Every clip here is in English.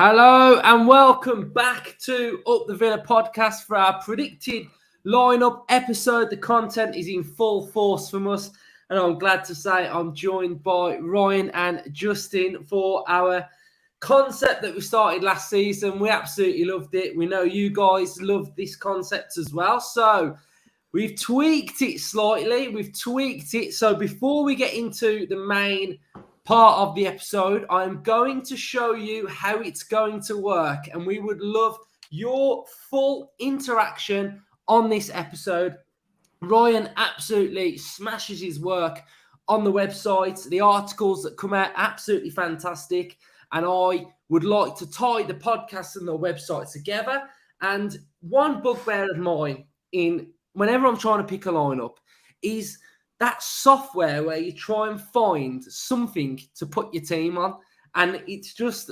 Hello and welcome back to Up the Villa podcast for our predicted lineup episode. The content is in full force from us, and I'm glad to say I'm joined by Ryan and Justin for our concept that we started last season. We absolutely loved it. We know you guys loved this concept as well. So we've tweaked it slightly. So before we get into the main part of the episode, I'm going to show you how it's going to work, and we would love your full interaction on this episode. Ryan absolutely smashes his work on the website. The articles that come out, absolutely fantastic, and I would like to tie the podcast and the website together. And one bugbear of mine whenever I'm trying to pick a lineup is that software where you try and find something to put your team on, and it's just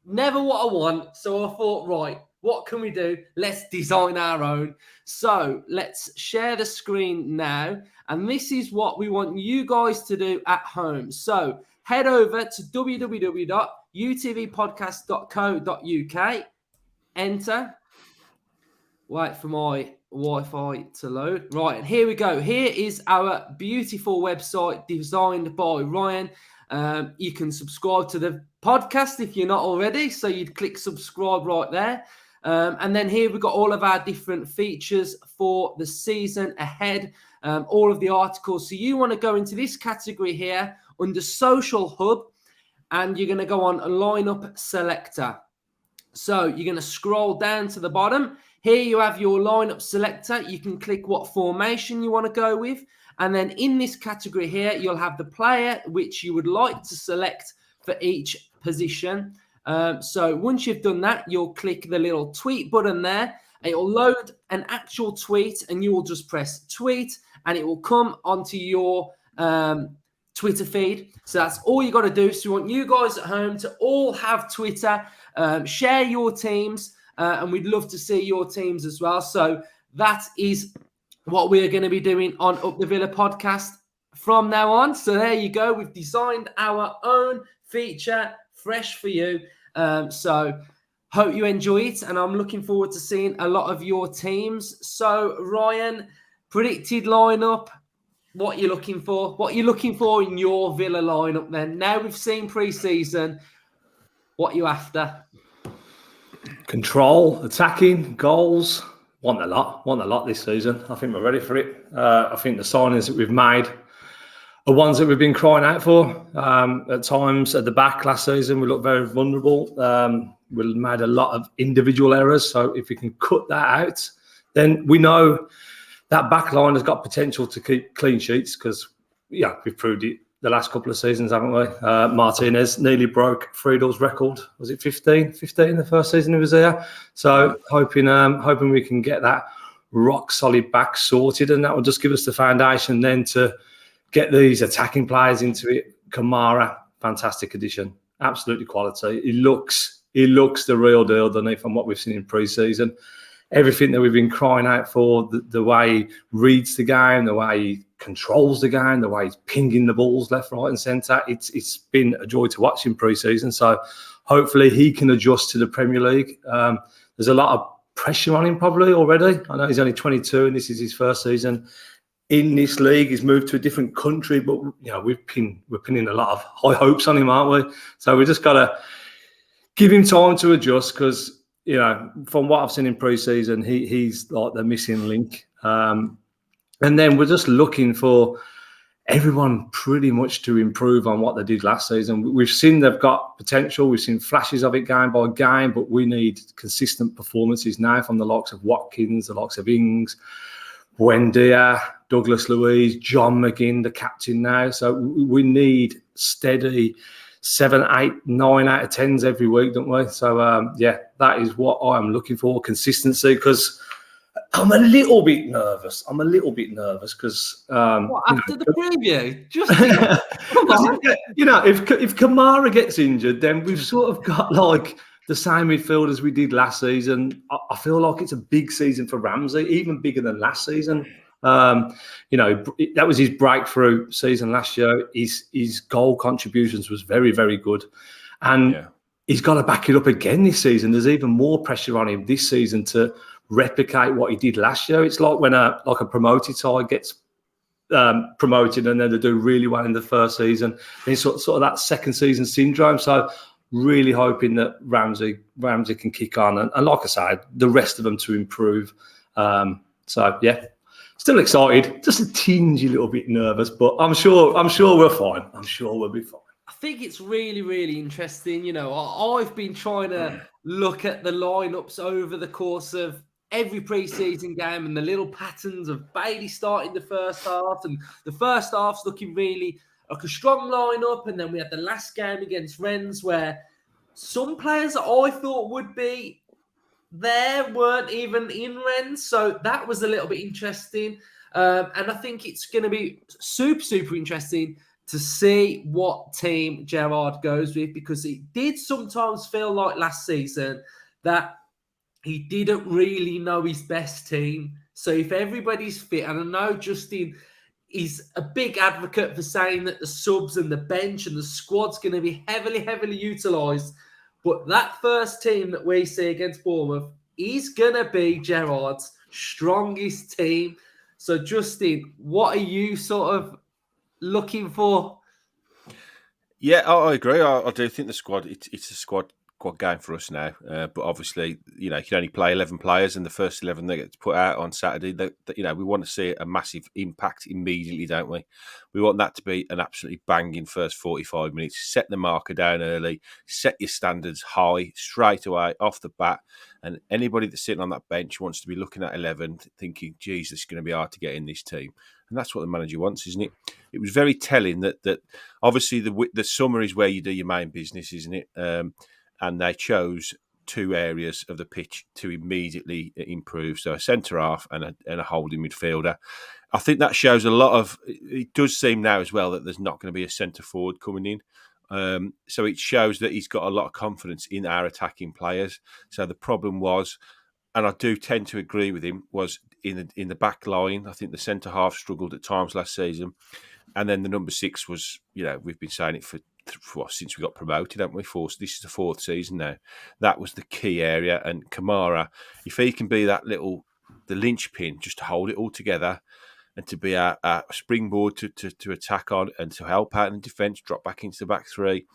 never what I want. So I thought, right, what can we do? Let's design our own. So let's share the screen now, and this is what we want you guys to do at home. So head over to www.utvpodcast.co.uk, enter, wait for my Wi-Fi to load. Right, and here we go. Here is our beautiful website designed by Ryan. You can subscribe to the podcast if you're not already. So you'd click subscribe right there. And then here we've got all of our different features for the season ahead. All of the articles. So you want to go into this category here under Social Hub, and you're going to go on a lineup selector. So you're going to scroll down to the bottom. Here you have your lineup selector. You can click what formation you want to go with. And then in this category here, you'll have the player which you would like to select for each position. So once you've done that, you'll click the little tweet button there. It'll load an actual tweet, and you will just press tweet, and it will come onto your Twitter feed. So that's all you got to do. So we want you guys at home to all have Twitter. Share your teams. And we'd love to see your teams as well. So that is what we're going to be doing on Up the Villa podcast from now on. So there you go. We've designed our own feature fresh for you. So hope you enjoy it. And I'm looking forward to seeing a lot of your teams. So Ryan, predicted lineup. What are you looking for? What are you looking for in your Villa lineup then? Now we've seen pre-season. What are you after? Control, attacking, goals. Want a lot this season. I think we're ready for it. I think the signings that we've made are ones that we've been crying out for. At times at the back last season, we looked very vulnerable. We made a lot of individual errors. So if we can cut that out, then we know that back line has got potential to keep clean sheets, because, yeah, we've proved it the last couple of seasons, haven't we? Martinez nearly broke Friedel's record. Was it 15 the first season he was there? So hoping we can get that rock solid back sorted, and that will just give us the foundation then to get these attacking players into it. Kamara, fantastic addition, absolutely quality. He looks the real deal, doesn't he, from what we've seen in pre-season. Everything that we've been crying out for, the way he reads the game, the way he controls the game, the way he's pinging the balls left, right and centre. It's been a joy to watch in pre-season. So hopefully he can adjust to the Premier League. There's a lot of pressure on him probably already. I know he's only 22 and this is his first season in this league. He's moved to a different country, but we're pinning a lot of high hopes on him, aren't we? So we just got to give him time to adjust, because from what I've seen in pre-season, he's like the missing link. And then we're just looking for everyone pretty much to improve on what they did last season. We've seen they've got potential. We've seen flashes of it game by game, but we need consistent performances now from the likes of Watkins, the likes of Ings, Buendia, Douglas Luiz, John McGinn, the captain now. So we need steady 7, 8, 9 out of 10s every week, don't we? So, that is what I'm looking for, consistency, because I'm a little bit nervous. Because... after the preview? Just come on. If Kamara gets injured, then we've sort of got like the same midfield as we did last season. I feel like it's a big season for Ramsey, even bigger than last season. That was his breakthrough season last year. His goal contributions was very, very good. And he's got to back it up again this season. There's even more pressure on him this season to replicate what he did last year. It's like when a promoted side gets promoted and then they do really well in the first season. Then it's sort of that second season syndrome. So really hoping that Ramsey can kick on and like I said, the rest of them to improve. So yeah, still excited, just a tingy little bit nervous, but I'm sure we're fine. I'm sure we'll be fine. I think it's really, really interesting. You know, I've been trying to look at the lineups over the course of every pre-season game and the little patterns of Bailey starting the first half, and the first half's looking really like a strong lineup. And then we had the last game against Rennes where some players that I thought would be there weren't even in Rennes. So that was a little bit interesting. And I think it's going to be super, super interesting to see what team Gerrard goes with, because it did sometimes feel like last season that he didn't really know his best team. So if everybody's fit, and I know Justin is a big advocate for saying that the subs and the bench and the squad's going to be heavily, heavily utilised, but that first team that we see against Bournemouth is going to be Gerrard's strongest team. So Justin, what are you sort of looking for? Yeah, I agree. I do think the squad, it's a squad game for us now. But obviously, you know, you can only play 11 players, and the first 11 that get put out on Saturday, you know, we want to see a massive impact immediately, don't we? We want that to be an absolutely banging first 45 minutes. Set the marker down early, set your standards high straight away off the bat. And anybody that's sitting on that bench wants to be looking at 11 thinking, geez, this is going to be hard to get in this team. And that's what the manager wants, isn't it? It was very telling that obviously the summer is where you do your main business, isn't it? And they chose two areas of the pitch to immediately improve. So a centre-half and a holding midfielder. I think that shows a lot of... It does seem now as well that there's not going to be a centre-forward coming in. So it shows that he's got a lot of confidence in our attacking players. So the problem was, and I do tend to agree with him, was in the back line. I think the centre-half struggled at times last season. And then the number 6 was, you know, we've been saying it for since we got promoted, haven't we? This is the 4th season now. That was the key area. And Kamara, if he can be the linchpin, just to hold it all together and to be a springboard to attack on and to help out in defence, drop back into the back three.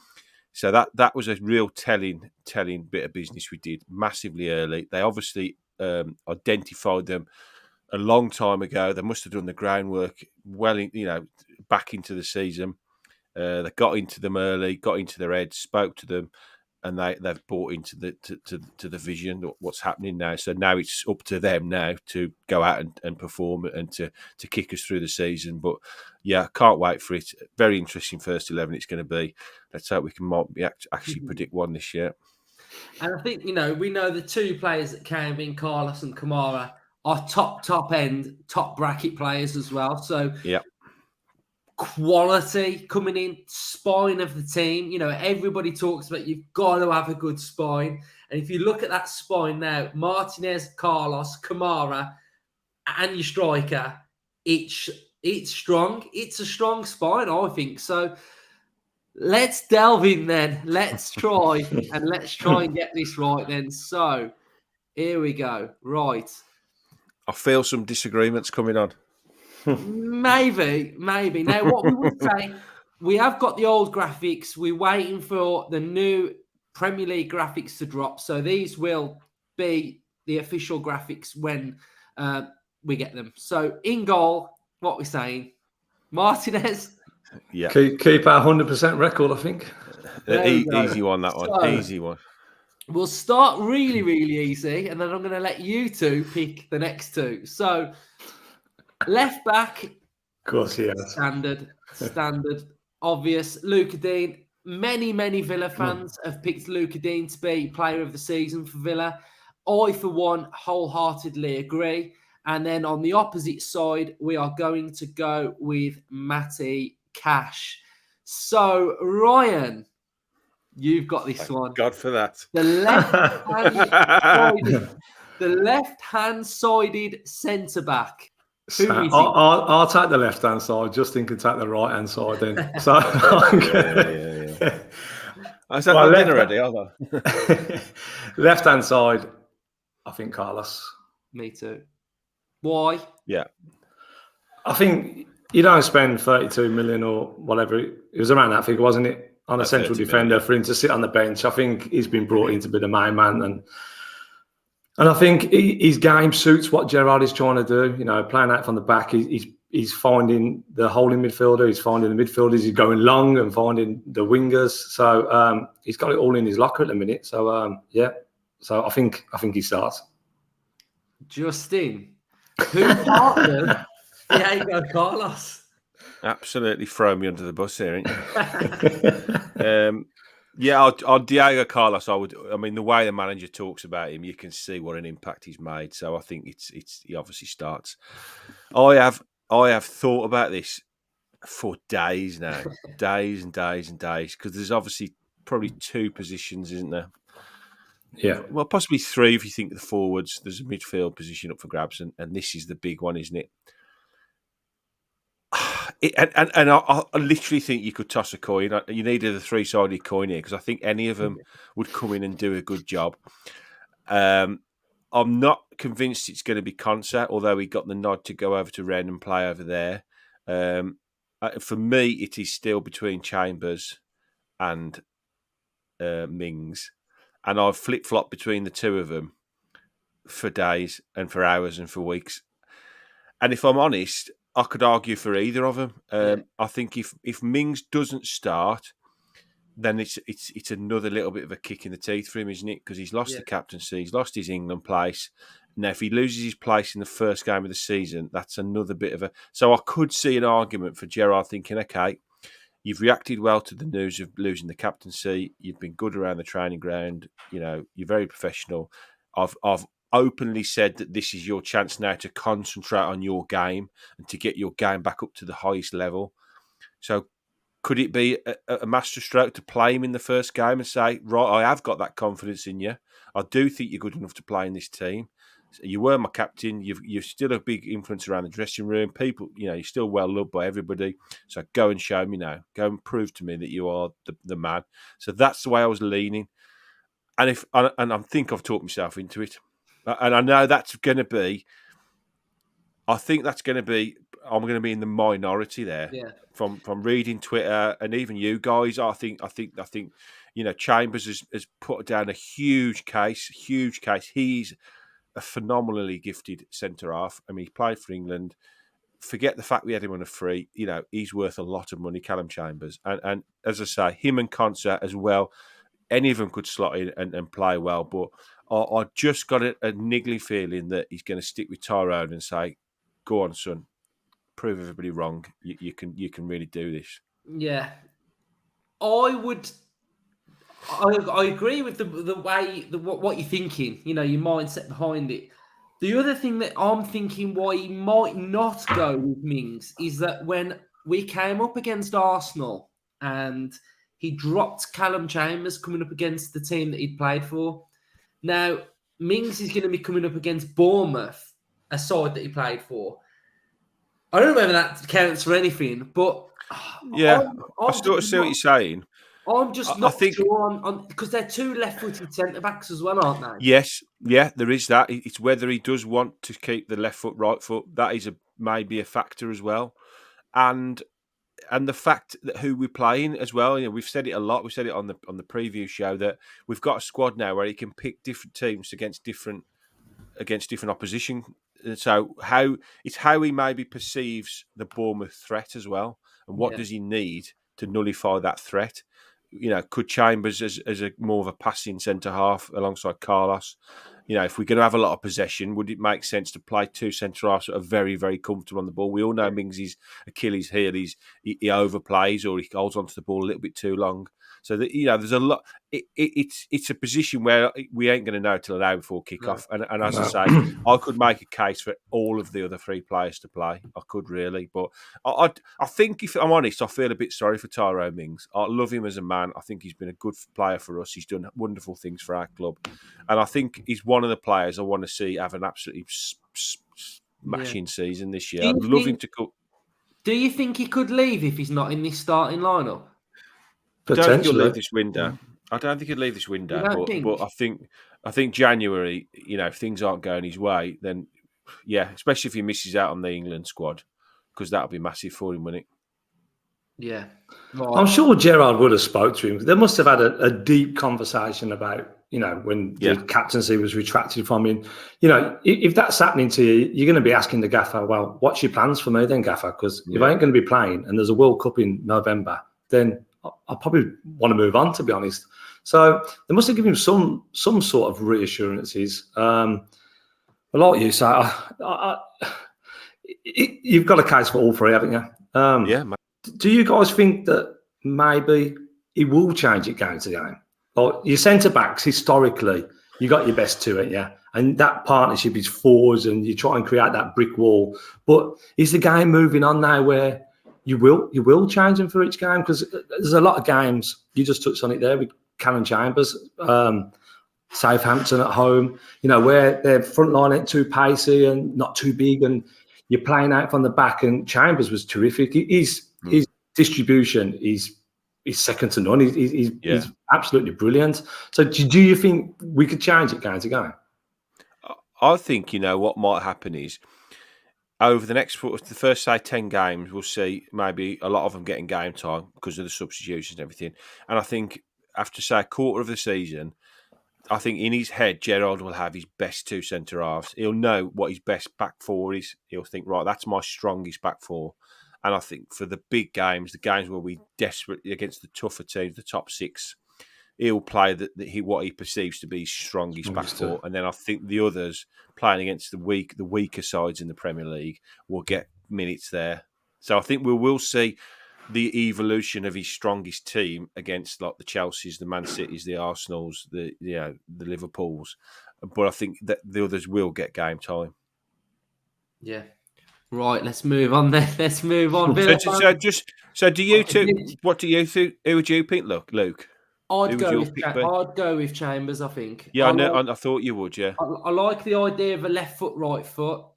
So that was a real telling bit of business we did massively early. They obviously identified them a long time ago. They must have done the groundwork well, back into the season. They got into them early, got into their heads, spoke to them, and they've bought into the vision of what's happening now. So now it's up to them now to go out and perform and to kick us through the season. But yeah, can't wait for it. Very interesting first 11 it's going to be. Let's hope we can actually predict one this year. And I think, we know the two players that came in, Carlos and Kamara, are top end, top bracket players as well. So yeah. Quality coming in, spine of the team. Everybody talks about you've got to have a good spine. And if you look at that spine now, Martinez, Carlos, Kamara, and your striker, it's strong. It's a strong spine, I think. So let's delve in then. Let's try and get this right then. So here we go. Right. I feel some disagreements coming on. Maybe. Now, what we would say, we have got the old graphics. We're waiting for the new Premier League graphics to drop. So these will be the official graphics when we get them. So in goal, what we're saying, Martinez. Yeah. Keep our 100% record, I think. Easy one, that one. So, easy one. We'll start really, really easy, and then I'm going to let you two pick the next two. So... left back, of course, yeah. Standard, obvious. Luca Dean. Many Villa fans have picked Luca Dean to be player of the season for Villa. I, for one, wholeheartedly agree. And then on the opposite side, we are going to go with Matty Cash. So, Ryan, you've got this one. God for that. The left-hand-sided centre-back. I'll take the left-hand side. Justin can take the right-hand side then. So I said, well, dinner ready, hold on. Left-hand side, I think Carlos. Me too. Why? Yeah. I think you don't spend 32 million or whatever. It was around that figure, wasn't it? On a central defender for him to sit on the bench. I think he's been brought in to be the main man. And I think his game suits what Gerrard is trying to do. You know, playing out from the back, he's finding the holding midfielder. He's finding the midfielders. He's going long and finding the wingers. So he's got it all in his locker at the minute. So, yeah. So I think he starts. Justin, who partnered Diego Carlos? Absolutely throw me under the bus here, ain't you? Yeah, on Diego Carlos, I mean, the way the manager talks about him, you can see what an impact he's made. So I think he obviously starts. I have thought about this for days now, days and days and days, because there's obviously probably two positions, isn't there? Yeah. Well, possibly three if you think the forwards. There's a midfield position up for grabs, and this is the big one, isn't it? I literally think you could toss a coin. You needed a three-sided coin here because I think any of them would come in and do a good job. I'm not convinced it's going to be Konsa, although he got the nod to go over to Rennes and play over there. For me, it is still between Chambers and Mings, and I've flip-flopped between the two of them for days and for hours and for weeks. And if I'm honest, I could argue for either of them. I think if Mings doesn't start, then it's another little bit of a kick in the teeth for him, isn't it? Because he's lost the captaincy, he's lost his England place. Now, if he loses his place in the first game of the season, that's another bit of a... So I could see an argument for Gerrard thinking, okay, you've reacted well to the news of losing the captaincy. You've been good around the training ground. You know, you're very professional. I've openly said that this is your chance now to concentrate on your game and to get your game back up to the highest level. So could it be a masterstroke to play him in the first game and say, right, I have got that confidence in you. I do think you're good enough to play in this team. You were my captain. You're still a big influence around the dressing room. People, you know, you're still well loved by everybody. So go and show me now. Go and prove to me that you are the man. So that's the way I was leaning. And I think I've talked myself into it. And I know that's going to be. I think that's going to be. I'm going to be in the minority there. Yeah. From reading Twitter and even you guys, I think. You know, Chambers has put down a huge case. He's a phenomenally gifted centre half. I mean, he played for England. Forget the fact we had him on a free. You know, he's worth a lot of money, Callum Chambers. And as I say, him and Konsa as well. Any of them could slot in and play well, but I just got a niggly feeling that he's going to stick with Tyrone and say, "Go on, son, prove everybody wrong. You can really do this." Yeah, I agree with the way what you're thinking. You know, your mindset behind it. The other thing that I'm thinking why he might not go with Mings is that when we came up against Arsenal and he dropped Callum Chambers coming up against the team that he'd played for. Now, Mings is going to be coming up against Bournemouth, a side that he played for. I don't know whether that counts for anything, but... Yeah, I sort of see what you're saying. I'm just not sure on because they're two left-footed centre-backs as well, aren't they? Yes, yeah, there is that. It's whether he does want to keep the left foot, right foot. That is maybe a factor as well. And the fact that who we're playing as well, you know, we've said it a lot. We said it on the preview show that we've got a squad now where he can pick different teams against different opposition. So how he maybe perceives the Bournemouth threat as well, and what does he need to nullify that threat? You know, could Chambers as a more of a passing centre half alongside Carlos? You know, if we're going to have a lot of possession, would it make sense to play two centre halves that are very, very comfortable on the ball? We all know Mings' Achilles heel, he overplays or he holds onto the ball a little bit too long. So that, you know, there's a lot. It's a position where we ain't going to know till an hour before kick-off. And as I say, I could make a case for all of the other three players to play. I could really, but I think if I'm honest, I feel a bit sorry for Tyrone Mings. I love him as a man. I think he's been a good player for us. He's done wonderful things for our club, and I think he's one of the players I want to see have an absolutely smashing season this year. I'd love him to go. Do you think he could leave if he's not in this starting lineup? Don't think he'll leave this window. I don't think he'd leave this window, You don't but think? I think January, if things aren't going his way, then yeah, especially if he misses out on the England squad, because that'll be massive for him, wouldn't it? Yeah. I'm Right. sure Gerrard would have spoke to him. They must have had a deep conversation about, when the captaincy was retracted from him. If that's happening to you, you're going to be asking the gaffer, well, what's your plans for me then, gaffer? Because if I ain't going to be playing and there's a World Cup in November, then I probably want to move on, to be honest. So they must have given him some sort of reassurances. But like you say, you've got a case for all three, haven't you? Yeah, mate. Do you guys think that maybe he will change it game to game? Or your centre backs, historically, you got your best two, ain't you? And that partnership is fours, and you try and create that brick wall. But is the game moving on now where you will change them for each game? Because there's a lot of games, you just touched on it there with Callum Chambers, Southampton at home, where their front line ain't too pacey and not too big, and you're playing out from the back. And Chambers was terrific. His distribution is second to none. He's absolutely brilliant. So do you think we could change it game to game? I think what might happen is over the first say 10 games, we'll see maybe a lot of them getting game time because of the substitutions and everything. And I think after say a quarter of the season, I think in his head, Gerrard will have his best two centre halves. He'll know what his best back four is. He'll think, right, that's my strongest back four. And I think for the big games, the games where we desperately against the tougher teams, the top six, he'll play what he perceives to be his strongest back four. And then I think the others playing against the weaker sides in the Premier League will get minutes there. So I think we will see the evolution of his strongest team against like the Chelseas, the Man Cities, the Arsenals, the Liverpools. But I think that the others will get game time. Yeah. Right, let's move on then. Let's move on. So do you two? What do you think? Who would you pick, Luke? I'd go with Chambers, I think. Yeah, I thought you would. Yeah, I like the idea of a left foot, right foot,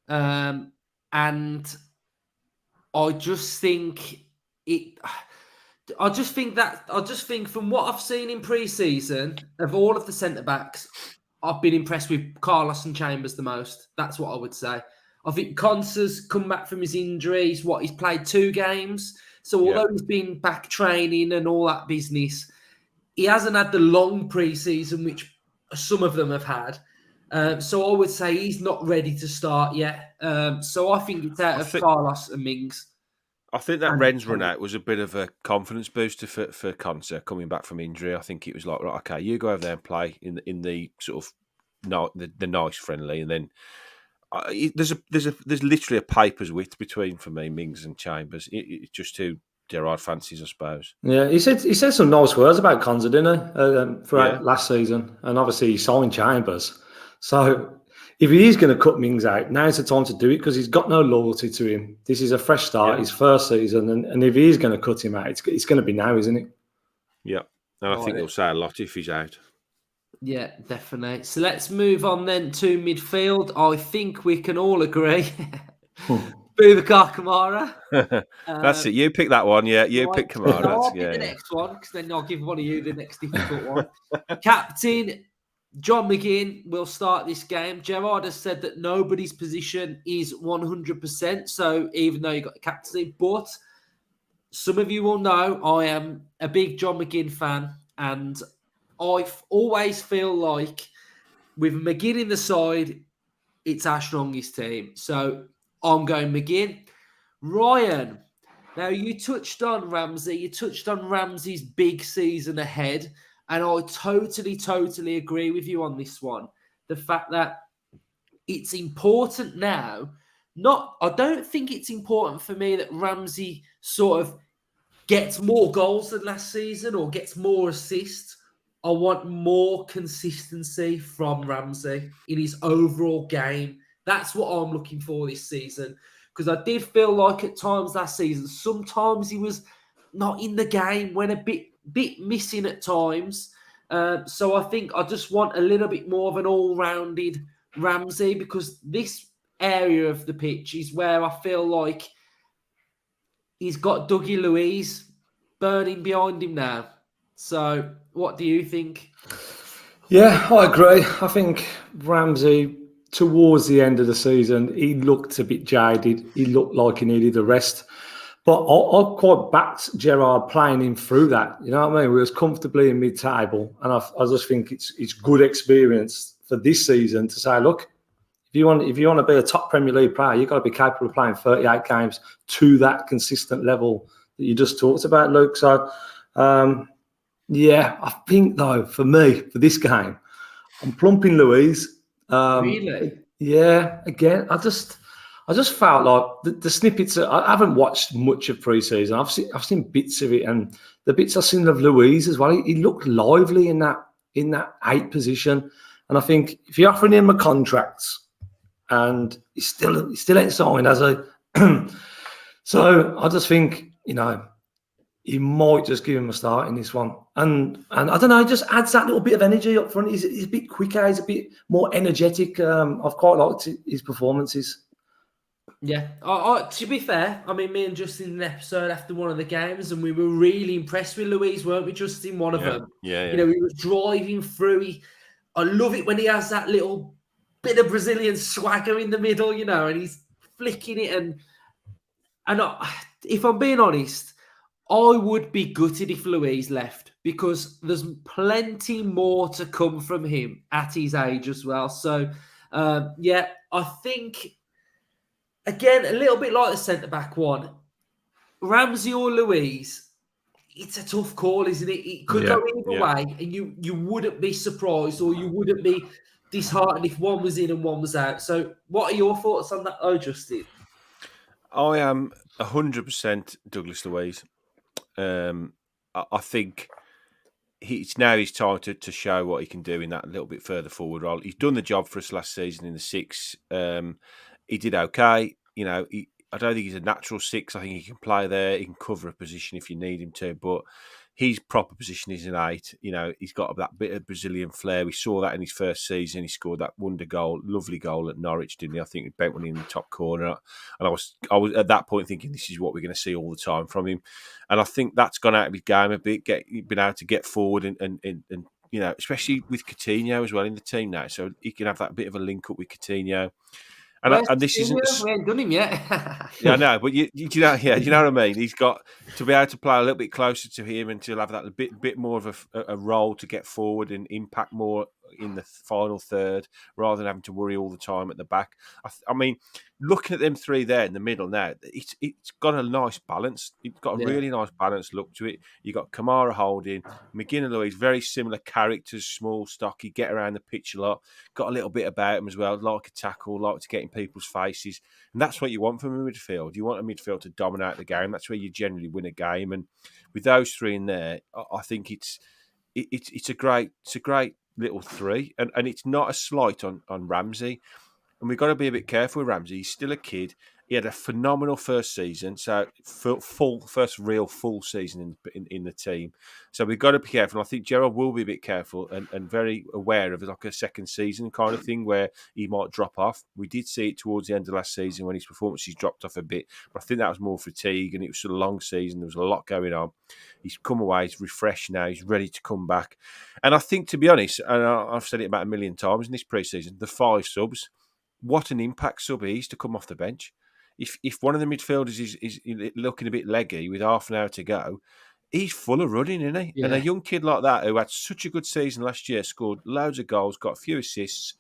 and I just think it. I just think from what I've seen in pre-season of all of the centre backs, I've been impressed with Carlos and Chambers the most. That's what I would say. I think Conser's come back from his injuries. He's played 2 games. So although he's been back training and all that business, he hasn't had the long pre-season, which some of them have had. So I would say he's not ready to start yet. So I think it's out of Carlos and Mings. I think that Rennes run out was a bit of a confidence booster for Conser coming back from injury. I think it was like, right, okay, you go over there and play in the sort of the nice friendly, and then there's literally a paper's width between, for me, Mings and Chambers. It's just who Gerrard fancies, I suppose. Yeah, he said some nice words about Conser, didn't he, throughout last season, and obviously he signed Chambers. So if he is going to cut Mings out, now's the time to do it because he's got no loyalty to him. This is a fresh start, his first season, and if he is going to cut him out, it's going to be now, isn't it? Yeah, and I think he'll say a lot if he's out. Yeah, definitely. So let's move on then to midfield. I think we can all agree. Boubacar Kamara. That's it. You pick that one. Yeah, you pick Kamara. I'll pick the next one because then I'll give one of you the next difficult one. Captain John McGinn will start this game. Gerrard has said that nobody's position is 100%. So even though you got the captaincy, but some of you will know I am a big John McGinn fan, and I always feel like with McGinn in the side, it's our strongest team. So I'm going McGinn. Ryan, now you touched on Ramsey. You touched on Ramsey's big season ahead. And I totally agree with you on this one. The fact that it's important now. I don't think it's important for me that Ramsey sort of gets more goals than last season or gets more assists. I want more consistency from Ramsey in his overall game. That's what I'm looking for this season. Because I did feel like at times last season, sometimes he was not in the game, went a bit missing at times. So I think I just want a little bit more of an all-rounded Ramsey, because this area of the pitch is where I feel like he's got Dougie Luiz burning behind him now. So, what do you think? Yeah, I agree. I think Ramsey, towards the end of the season, he looked a bit jaded. He looked like he needed a rest. But I quite backed Gerrard playing him through that. You know what I mean? We was comfortably in mid-table. And I just think it's good experience for this season to say, look, if you want to be a top Premier League player, you've got to be capable of playing 38 games to that consistent level that you just talked about, Luke. So, yeah, I think, though, for me, for this game, I'm plumping Louise. Really? Yeah, again, I just felt like the snippets. I haven't watched much of pre-season. I've seen bits of it, and the bits I've seen of Louise as well. He looked lively in that 8 position, and I think if you're offering him a contract, and he's still ain't signed as a, so I just think he might just give him a start in this one. And I don't know, he just adds that little bit of energy up front. He's a bit quicker, he's a bit more energetic. I've quite liked his performances. Yeah. To be fair, I mean, me and Justin did an episode after one of the games, and we were really impressed with Louise, weren't we, Justin? One of them. Yeah. He was driving through. I love it when he has that little bit of Brazilian swagger in the middle, and he's flicking it. And if I'm being honest, I would be gutted if Louise left, because there's plenty more to come from him at his age as well. So, I think, again, a little bit like the centre-back one, Ramsey or Louise, it's a tough call, isn't it? It could go either way, and you wouldn't be surprised, or you wouldn't be disheartened if one was in and one was out. So what are your thoughts on that, Justin? I am 100% Douglas Louise. I think it's now his time to show what he can do in that little bit further forward role. He's done the job for us last season in the 6. He did okay. I don't think he's a natural 6. I think he can play there. He can cover a position if you need him to, but his proper position is an 8. He's got that bit of Brazilian flair. We saw that in his first season. He scored that wonder goal, lovely goal at Norwich, didn't he? I think he bent one in the top corner. And I was at that point thinking, this is what we're going to see all the time from him. And I think that's gone out of his game a bit. Been able to get forward and especially with Coutinho as well in the team now. So he can have that bit of a link up with Coutinho. And this isn't. We ain't done him yet. Yeah, I know, but you know what I mean. He's got to be able to play a little bit closer to him and to have that bit more of a role to get forward and impact more in the final third, rather than having to worry all the time at the back. I mean, looking at them 3 there in the middle now, it's got a nice balance. It's got a really nice balanced look to it. You got Kamara holding, McGinn and Louise, very similar characters, small, stocky, get around the pitch a lot. Got a little bit about him as well, like a tackle, like to get in people's faces. And that's what you want from a midfield. You want a midfield to dominate the game. That's where you generally win a game. And with those 3 in there, I think it's a great little 3. And it's not a slight on Ramsey. And we've got to be a bit careful with Ramsey. He's still a kid. He had a phenomenal first season, so first real full season in the team. So we've got to be careful. I think Gerrard will be a bit careful and very aware of like a second season kind of thing where he might drop off. We did see it towards the end of last season when his performances dropped off a bit, but I think that was more fatigue and it was a long season. There was a lot going on. He's come away, he's refreshed now, he's ready to come back. And I think, to be honest, and I've said it about a million times in this pre-season, the 5 subs, what an impact sub he is to come off the bench. If one of the midfielders is looking a bit leggy with half an hour to go, he's full of running, isn't he? Yeah. And a young kid like that who had such a good season last year, scored loads of goals, got a few assists,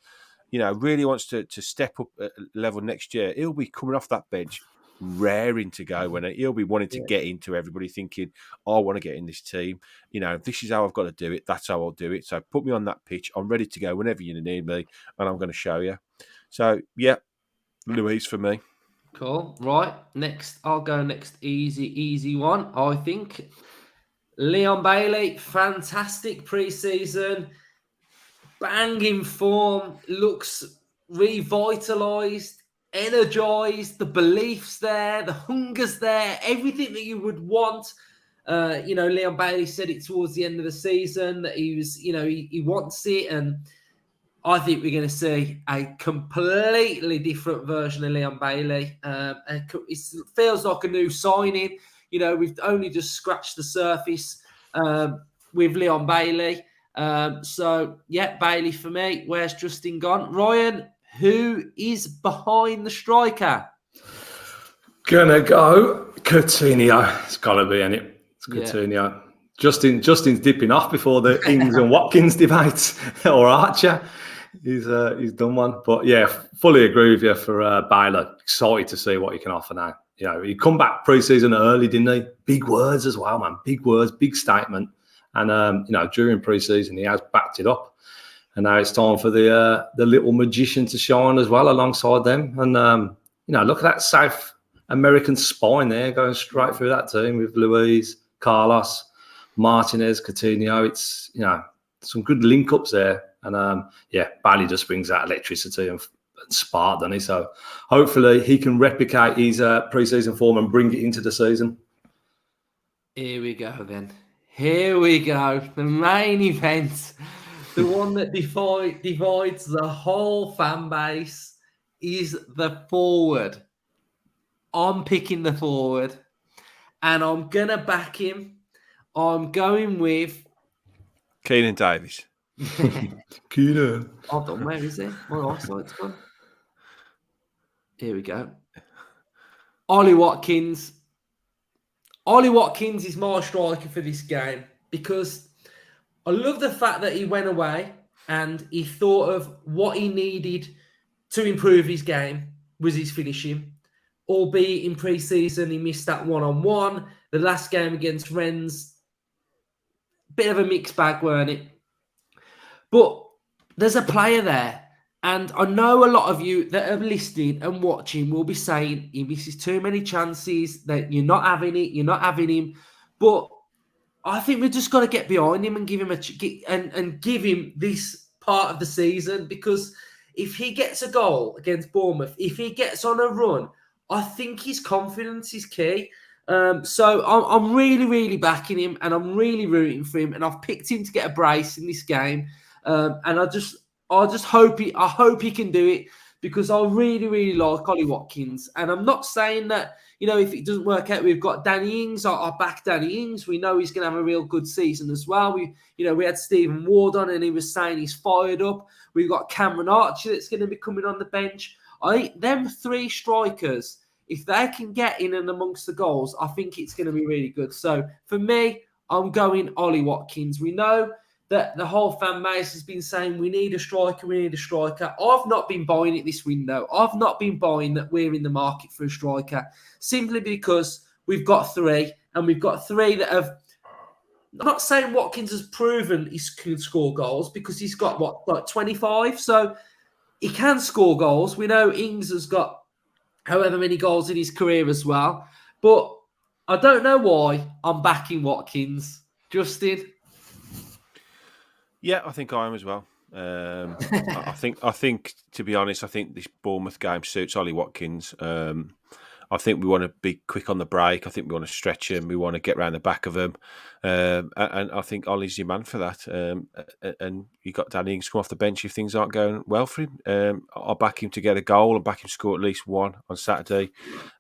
really wants to step up a level next year, he'll be coming off that bench raring to go when he'll be wanting to get into everybody thinking, I want to get in this team. This is how I've got to do it. That's how I'll do it. So put me on that pitch. I'm ready to go whenever you need me, and I'm going to show you. So, yeah, Louise for me. Cool. Right. I'll go next easy one, I think. Leon Bailey, fantastic pre-season. Banging form, looks revitalised, energised, the belief's there, the hunger's there, everything that you would want. Leon Bailey said it towards the end of the season that he was, he wants it, and I think we're going to see a completely different version of Leon Bailey. It feels like a new signing. We've only just scratched the surface. with Leon Bailey. So, yeah, Bailey for me. Where's Justin gone? Ryan, who is behind the striker? Gonna go Coutinho. It's gotta be, ain't it? It's Yeah. Coutinho. Justin's dipping off before the Ings and Watkins debate, or Archer. He's done one. But yeah, fully agree with you for Bailey. Excited to see what he can offer now. You know, he come back pre-season early, didn't he? Big words as well, man. Big words, big statement. And you know, during pre-season, he has backed it up. And now it's time for the little magician to shine as well alongside them. And you know, look at that South American spine there going straight through that team with Luis, Carlos, Martinez, Coutinho. It's, you know, some good link ups there. And yeah, Bailey just brings that electricity and spark, doesn't he? So hopefully he can replicate his pre-season form and bring it into the season. Here we go then. Here we go. The main event. The one that divides the whole fan base is the forward. I'm picking the forward. And I'm going to back him. I'm going with... Keenan Davies. Keenan. Hold on, where is it? My eyesight's gone. Here we go. Ollie Watkins. Ollie Watkins is my striker for this game because I love the fact that he went away and he thought of what he needed to improve his game was his finishing. Albeit in pre-season, he missed that one-on-one. The last game against Rennes, bit of a mixed bag, weren't it? But there's a player there. And I know a lot of you that are listening and watching will be saying he misses too many chances, that you're not having it, you're not having him. But I think we've just got to get behind him and give him and give him this part of the season, because if he gets a goal against Bournemouth, if he gets on a run, I think his confidence is key. So I'm really, really backing him and I'm really rooting for him. And I've picked him to get a brace in this game. And I just hope he can do it, because I really, really like Ollie Watkins. And I'm not saying that, you know, if it doesn't work out, we've got Danny Ings. I back Danny Ings. We know he's going to have a real good season as well. We had Stephen Ward on and he was saying he's fired up. We've got Cameron Archer that's going to be coming on the bench. I think them three strikers, if they can get in and amongst the goals, I think it's going to be really good. So for me, I'm going Ollie Watkins. We know that the whole fan base has been saying we need a striker, we need a striker. I've not been buying it this window. I've not been buying that we're in the market for a striker, simply because we've got three, and we've got three that have... I'm not saying Watkins has proven he can score goals, because he's got, like 25? So he can score goals. We know Ings has got however many goals in his career as well. But I don't know why I'm backing Watkins. Justin? Yeah, I think I am as well. I think, to be honest, I think this Bournemouth game suits Ollie Watkins. I think we want to be quick on the break. I think we want to stretch him. We want to get around the back of him. And I think Ollie's your man for that. And you got Danny Ings come off the bench if things aren't going well for him. I'll back him to get a goal and back him to score at least one on Saturday.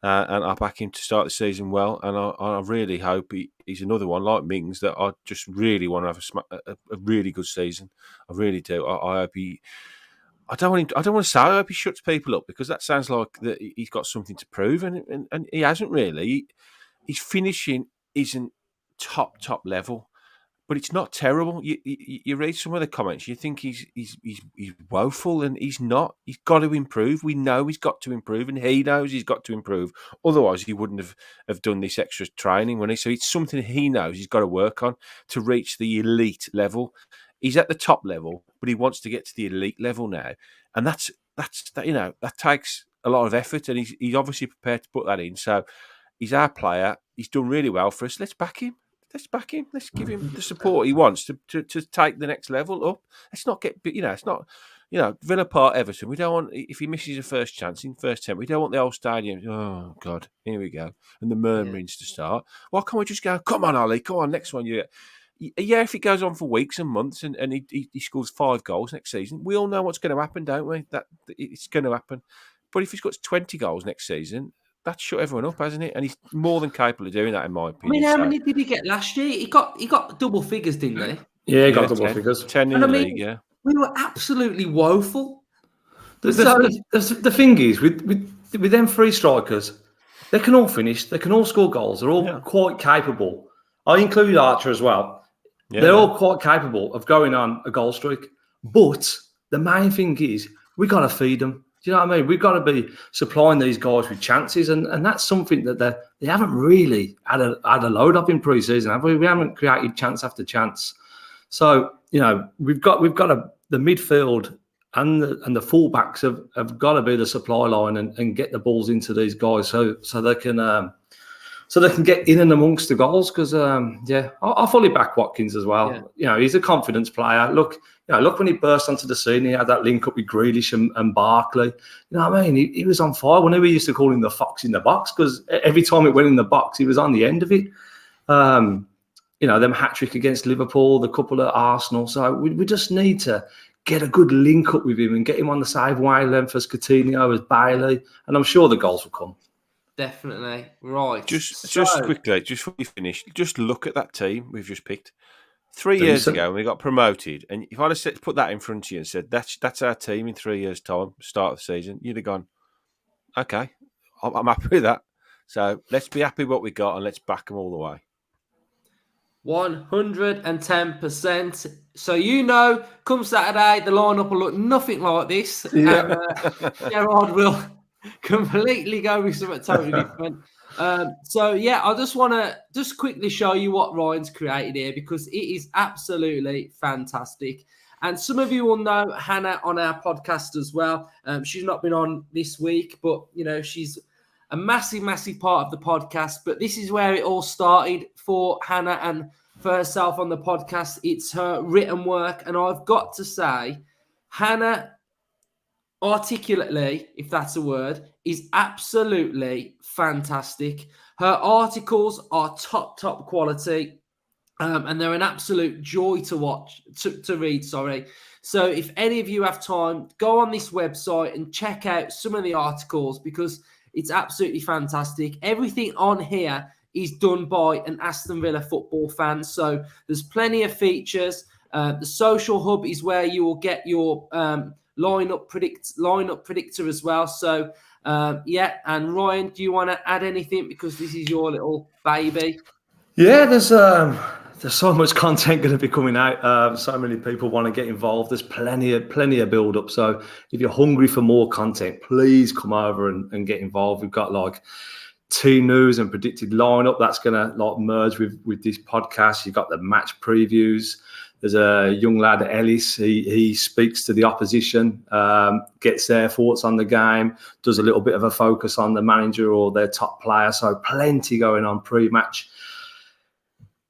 And I'll back him to start the season well. And I really hope he's another one like Mings that I just really want to have a really good season. I really do. I hope he... I don't want to say I hope he shuts people up, because that sounds like that he's got something to prove, and he hasn't really. His finishing isn't top level, but it's not terrible. You read some of the comments, you think he's woeful, and he's not. He's got to improve. We know he's got to improve, and he knows he's got to improve. Otherwise, he wouldn't have done this extra training, wouldn't he? So it's something he knows he's got to work on to reach the elite level. He's at the top level, but he wants to get to the elite level now, and that takes a lot of effort, and he's obviously prepared to put that in. So he's our player. He's done really well for us. Let's back him. Let's give him the support he wants to take the next level up. Let's not get, it's not, Villa Park, Everton. We don't want, if he misses a first chance in first 10, we don't want the whole stadium. Oh God, here we go, and the murmurings to start. Why can't we just go? Come on, Ollie. Come on, next one. Yeah, if it goes on for weeks and months and he scores 5 goals next season, we all know what's going to happen, don't we? That it's going to happen. But if he scores 20 goals next season, that's shut everyone up, hasn't it? And he's more than capable of doing that, in my I opinion. mean, how So, many did he get last year? He got double figures, didn't he? Yeah, he got double 10, figures. 10 in And I the mean, league, yeah. we were absolutely woeful. The, So the thing is, with them three strikers, they can all finish. They can all score goals. They're all quite capable. I include Archer as well. Yeah, They're all quite capable of going on a goal streak. But the main thing is, we got to feed them. Do you know what I mean? We've got to be supplying these guys with chances, and that's something that they haven't really had a load up in pre-season, have we? We haven't created chance after chance. So we've got the midfield and the fullbacks have got to be the supply line and get the balls into these guys so they can get in and amongst the goals. Because I fully back Watkins as well. Yeah. He's a confidence player. Look when he burst onto the scene, he had that link up with Grealish and Barkley. You know what I mean? He was on fire. Whenever we used to call him the fox in the box, because every time it went in the box, he was on the end of it. Them hat-trick against Liverpool, the couple at Arsenal. So we just need to get a good link up with him and get him on the same wavelength as Coutinho, as Bailey, and I'm sure the goals will come. Definitely. Right. Just quickly, just before you finish, just look at that team we've just picked. 3 years ago, when we got promoted, and if I'd have put that in front of you and said, that's our team in 3 years' time, start of the season, you'd have gone, okay, I'm happy with that. So let's be happy with what we got and let's back them all the way. 110%. So come Saturday, the lineup will look nothing like this. Yeah. And Gerrard will completely go with something totally different. I just want to quickly show you what Ryan's created here, because it is absolutely fantastic. And some of you will know Hannah on our podcast as well. She's not been on this week, but she's a massive, massive part of the podcast. But this is where it all started for Hannah and for herself on the podcast. It's her written work. And I've got to say, Hannah, articulately, if that's a word, is absolutely fantastic. Her articles are top quality. And they're an absolute joy to watch, to read, sorry. So if any of you have time, go on this website and check out some of the articles, because it's absolutely fantastic. Everything on here is done by an Aston Villa football fan. So there's plenty of features. The social hub is where you will get your lineup predictor as well. So and Ryan, do you want to add anything, because this is your little baby? Yeah, there's so much content going to be coming out. So many people want to get involved. There's plenty of build up. So if you're hungry for more content, please come over and get involved. We've got like team news and predicted lineup that's going to merge with this podcast. You've got the match previews. There's a young lad, Ellis. He speaks to the opposition, gets their thoughts on the game, does a little bit of a focus on the manager or their top player. So plenty going on pre-match.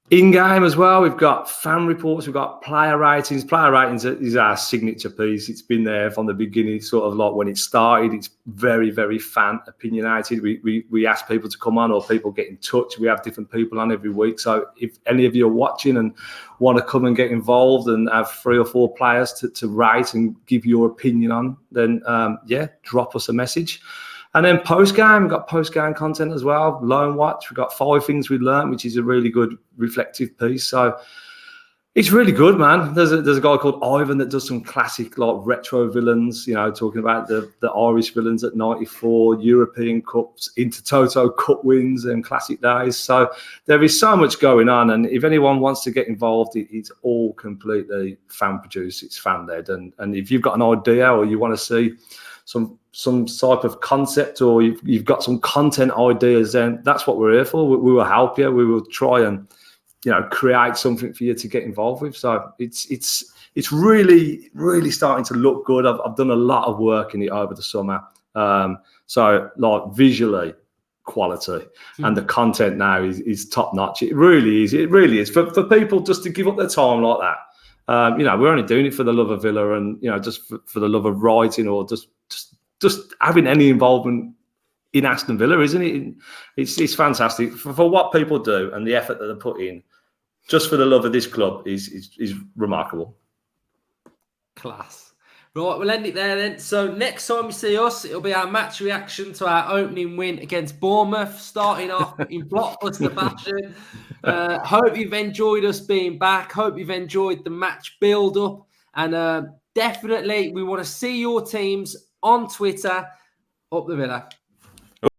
In-game as well, we've got fan reports, we've got player ratings. Player ratings is our signature piece. It's been there from the beginning, sort of like when it started. It's very, very fan opinionated. We ask people to come on, or people get in touch. We have different people on every week. So if any of you are watching and want to come and get involved and have 3 or 4 players to write and give your opinion on, then drop us a message. And then post-game, we've got post-game content as well. Loan Watch, we've got 5 things we learned, which is a really good reflective piece. So it's really good, man. There's a guy called Ivan that does some classic retro villains, talking about the Irish villains at 94, European Cups, Intertoto Cup wins and classic days. So there is so much going on. And if anyone wants to get involved, it's all completely fan-produced. It's fan-led. And if you've got an idea or you want to see some type of concept, or you've got some content ideas, then that's what we're here for. We will help you. We will try and create something for you to get involved with. So it's really, really starting to look good. I've done a lot of work in it over the summer. So visually, quality, and the content now is top notch. It really is. It really is for people just to give up their time like that. We're only doing it for the love of Villa, and just for the love of writing, or just having any involvement in Aston Villa, isn't it? It's fantastic for what people do and the effort that they put in, just for the love of this club is remarkable. Class. Right, we'll end it there then. So next time you see us, it'll be our match reaction to our opening win against Bournemouth, starting off in blockbuster fashion. Hope you've enjoyed us being back. Hope you've enjoyed the match build-up. And definitely, we want to see your teams on Twitter. Up the Villa.